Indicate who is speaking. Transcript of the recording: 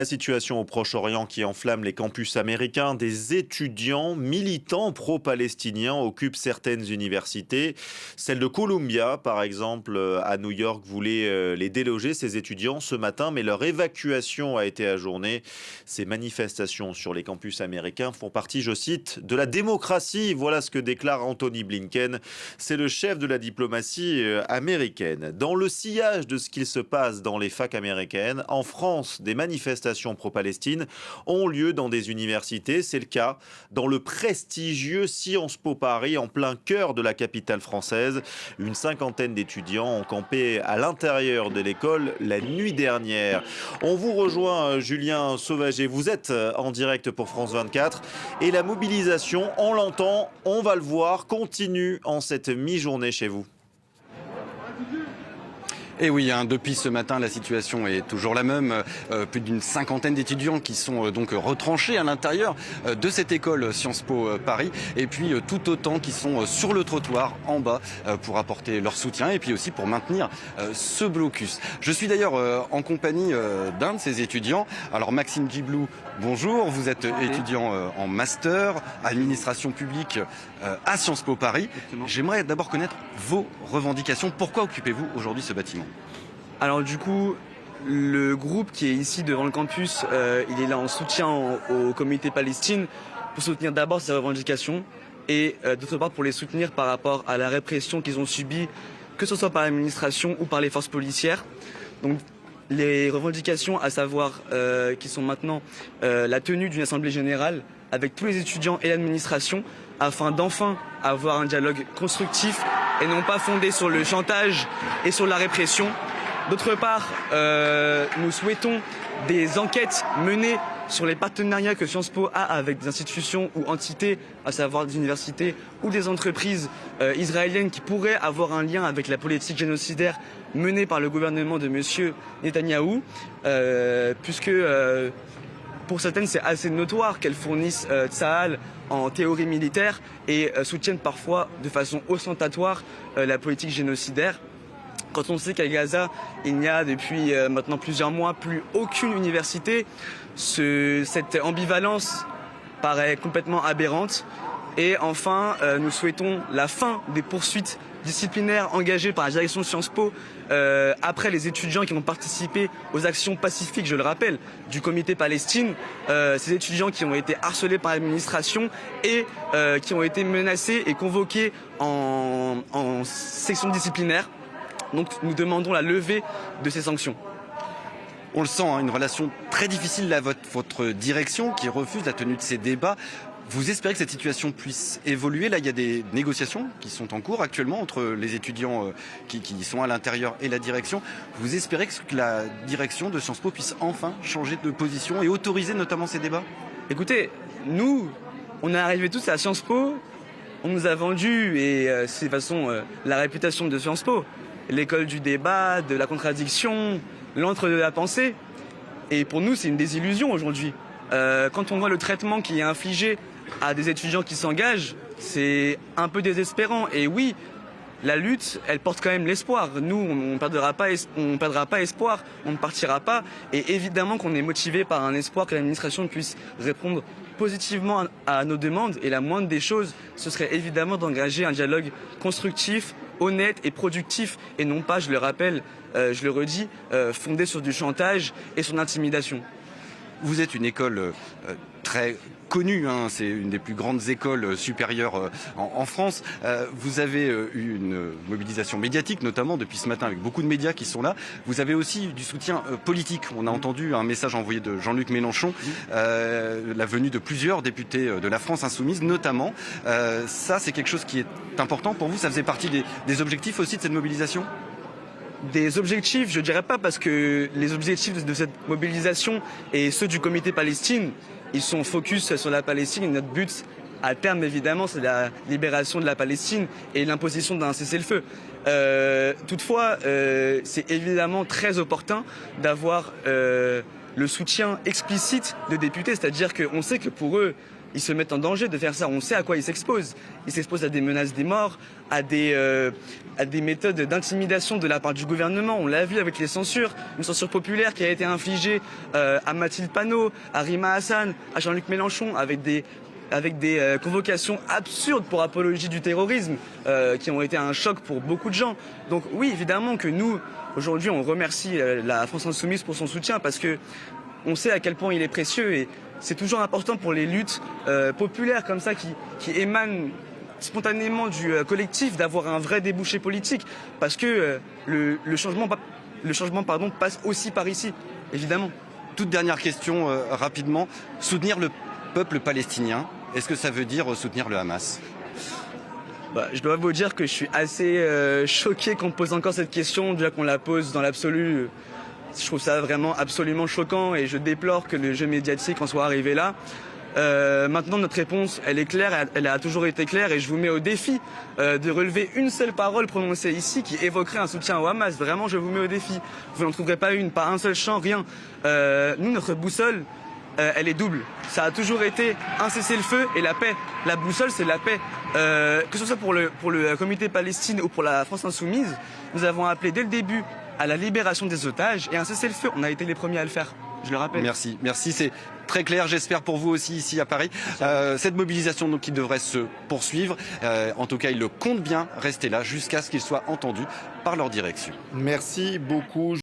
Speaker 1: La situation au Proche-Orient qui enflamme les campus américains, des étudiants militants pro-palestiniens occupent certaines universités. Celle de Columbia, par exemple, à New York, voulait les déloger, ces étudiants, ce matin, mais leur évacuation a été ajournée. Ces manifestations sur les campus américains font partie, je cite, de la démocratie. Voilà ce que déclare Anthony Blinken. C'est le chef de la diplomatie américaine. Dans le sillage de ce qu'il se passe dans les facs américaines, en France, des manifestations pro-Palestine ont lieu dans des universités. C'est le cas dans le prestigieux Sciences Po Paris, en plein cœur de la capitale française. Une cinquantaine d'étudiants ont campé à l'intérieur de l'école la nuit dernière. On vous rejoint, Julien Sauvager. Vous êtes en direct pour France 24. Et la mobilisation, on l'entend, on va le voir, continue en cette mi-journée chez vous.
Speaker 2: Et oui, depuis ce matin, la situation est toujours la même. Plus d'une cinquantaine d'étudiants qui sont donc retranchés à l'intérieur de cette école Sciences Po Paris. Et puis tout autant qui sont sur le trottoir en bas pour apporter leur soutien et puis aussi pour maintenir ce blocus. Je suis d'ailleurs en compagnie d'un de ces étudiants. Alors Maxime Giblou, bonjour. Vous êtes étudiant en master, administration publique à Sciences Po Paris. J'aimerais d'abord connaître vos revendications. Pourquoi occupez-vous aujourd'hui ce bâtiment ?
Speaker 3: Alors du coup, le groupe qui est ici devant le campus, il est là en soutien au comité Palestine pour soutenir d'abord ses revendications et d'autre part pour les soutenir par rapport à la répression qu'ils ont subie, que ce soit par l'administration ou par les forces policières. Donc les revendications, à savoir qui sont maintenant la tenue d'une assemblée générale avec tous les étudiants et l'administration afin d'enfin avoir un dialogue constructif et non pas fondé sur le chantage et sur la répression. D'autre part, nous souhaitons des enquêtes menées sur les partenariats que Sciences Po a avec des institutions ou entités, à savoir des universités ou des entreprises israéliennes qui pourraient avoir un lien avec la politique génocidaire menée par le gouvernement de M. Netanyahou, puisque pour certaines c'est assez notoire qu'elles fournissent Tsahal en théorie militaire et soutiennent parfois de façon ostentatoire la politique génocidaire. Quand on sait qu'à Gaza, il n'y a depuis maintenant plusieurs mois plus aucune université, cette ambivalence paraît complètement aberrante. Et enfin, nous souhaitons la fin des poursuites disciplinaires engagées par la direction de Sciences Po après les étudiants qui ont participé aux actions pacifiques, je le rappelle, du comité Palestine. Ces étudiants qui ont été harcelés par l'administration et qui ont été menacés et convoqués en section disciplinaire. Donc nous demandons la levée de ces sanctions.
Speaker 2: On le sent, une relation très difficile à votre direction qui refuse la tenue de ces débats. Vous espérez que cette situation puisse évoluer? Là, il y a des négociations qui sont en cours actuellement entre les étudiants qui sont à l'intérieur et la direction. Vous espérez que la direction de Sciences Po puisse enfin changer de position et autoriser notamment ces débats?
Speaker 3: Écoutez, nous, on est arrivés tous à Sciences Po, on nous a vendu, et c'est de toute façon la réputation de Sciences Po, l'école du débat, de la contradiction, l'antre de la pensée. Et pour nous, c'est une désillusion aujourd'hui. Quand on voit le traitement qui est infligé à des étudiants qui s'engagent, c'est un peu désespérant. Et oui, la lutte, elle porte quand même l'espoir. Nous, on ne perdra pas espoir, on ne partira pas. Et évidemment qu'on est motivé par un espoir que l'administration puisse répondre positivement à nos demandes. Et la moindre des choses, ce serait évidemment d'engager un dialogue constructif, honnête et productif, et non pas, je le rappelle, je le redis, fondé sur du chantage et sur l'intimidation.
Speaker 2: Vous êtes une école très connue, c'est une des plus grandes écoles supérieures en France. Vous avez eu une mobilisation médiatique, notamment depuis ce matin, avec beaucoup de médias qui sont là. Vous avez aussi du soutien politique. On a entendu un message envoyé de Jean-Luc Mélenchon, la venue de plusieurs députés de la France insoumise, notamment. Ça, c'est quelque chose qui est important pour vous? Ça faisait partie des objectifs aussi de cette mobilisation?
Speaker 3: Des objectifs, je dirais pas, parce que les objectifs de cette mobilisation et ceux du comité Palestine, ils sont focus sur la Palestine. Et notre but, à terme évidemment, c'est la libération de la Palestine et l'imposition d'un cessez-le-feu. Toutefois, c'est évidemment très opportun d'avoir le soutien explicite de députés, c'est-à-dire qu'on sait que pour eux, ils se mettent en danger de faire ça. On sait à quoi ils s'exposent. Ils s'exposent à des menaces des morts, à des méthodes d'intimidation de la part du gouvernement. On l'a vu avec les censures, une censure populaire qui a été infligée à Mathilde Panot, à Rima Hassan, à Jean-Luc Mélenchon, avec des convocations absurdes pour apologie du terrorisme, qui ont été un choc pour beaucoup de gens. Donc oui, évidemment que nous, aujourd'hui, on remercie la France Insoumise pour son soutien, parce que on sait à quel point il est précieux, et c'est toujours important pour les luttes populaires comme ça qui émanent spontanément du collectif d'avoir un vrai débouché politique, parce que le changement passe aussi par ici, évidemment.
Speaker 2: Toute dernière question rapidement. Soutenir le peuple palestinien, est-ce que ça veut dire soutenir le Hamas ?
Speaker 3: Je dois vous dire que je suis assez choqué qu'on me pose encore cette question, déjà qu'on la pose dans l'absolu. Je trouve ça vraiment absolument choquant, et je déplore que le jeu médiatique en soit arrivé là. Maintenant, notre réponse, elle est claire, elle a toujours été claire, et je vous mets au défi de relever une seule parole prononcée ici qui évoquerait un soutien au Hamas. Vraiment, je vous mets au défi. Vous n'en trouverez pas une, pas un seul chant, rien. Nous, notre boussole, elle est double. Ça a toujours été un cessez-le-feu et la paix. La boussole, c'est la paix. Que ce soit pour le comité Palestine ou pour la France Insoumise, nous avons appelé dès le début à la libération des otages et un cessez-le-feu. On a été les premiers à le faire, je le rappelle.
Speaker 2: Merci, c'est très clair, j'espère pour vous aussi ici à Paris. Cette mobilisation donc, qui devrait se poursuivre, en tout cas ils le comptent bien rester là jusqu'à ce qu'ils soient entendus par leur direction.
Speaker 1: Merci beaucoup.